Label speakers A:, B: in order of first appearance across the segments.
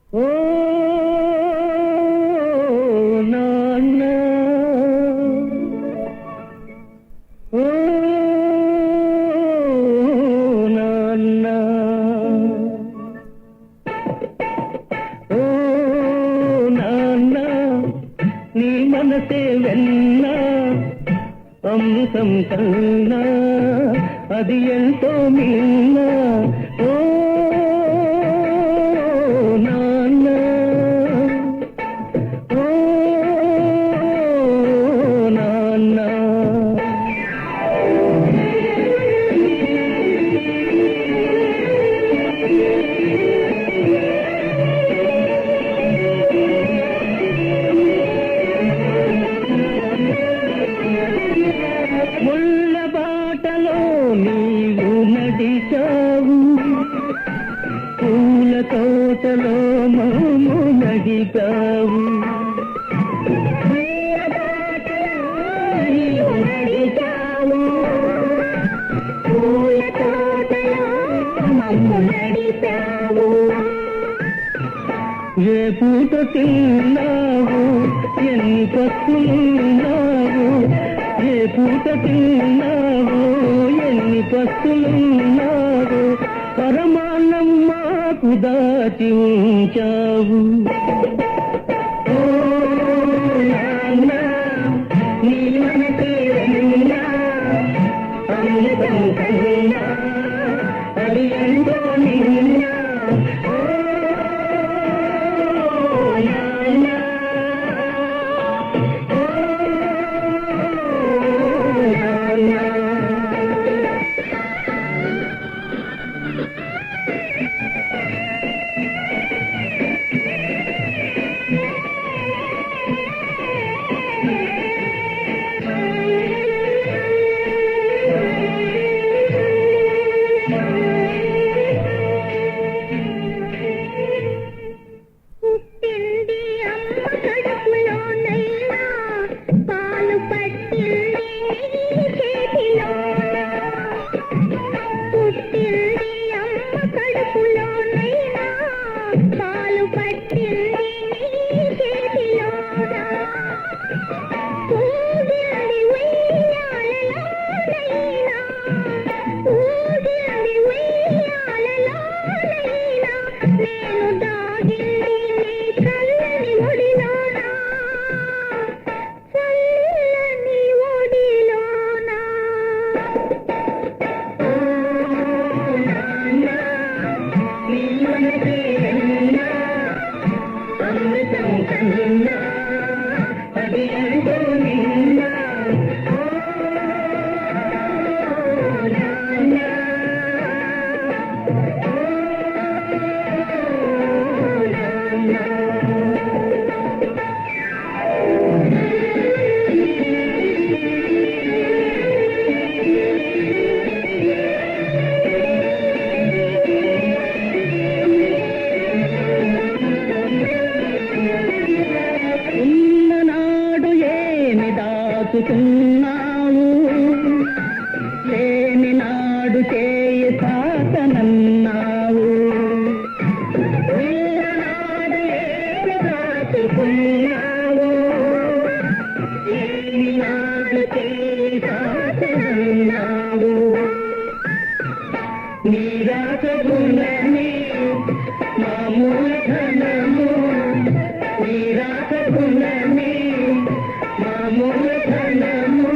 A: ఓ నాన్న ఓ నాన్న ఓ నాన్న నీ మనసే వెన్నా అమృతం కన్నా అది ఎంతో మిన్న ఓ నాన్న ఓ నాన్న ముళ్ళ బాటలో నీవు నడిచావు పూల తోటలో మాము నడిచావు పూల తోటలో మాము నడిచావు ఏ పూట తిన్నావు ఎన్ని పస్తులున్నావు ఏ పూట తిన్నావు ఎన్ని పస్తులున్నావు పరమాన్నం మాకు దాచి ఉంచావు ఓ నాన్న నీ మనసే వెన్నా అమృతం కన్నా అది ఎంతో నిన్న దాచుకున్నావు లేని నాడు చేయి సాతనన్నావు నాడు ఏమి దాచుకున్నావు లేని నాడు చేయి సాతనన్నావు నీరాకగుణని మామూల ధనము నీరాకగుణని మామూల ధనము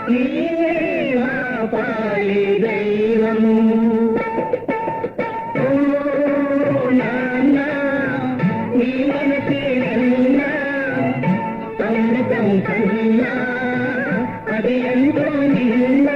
A: నీవే మా పాలి దైవము ఓ నాన్న నీ మనసే వెన్నా అమృతం కన్నా అది ఎంతో నిన్న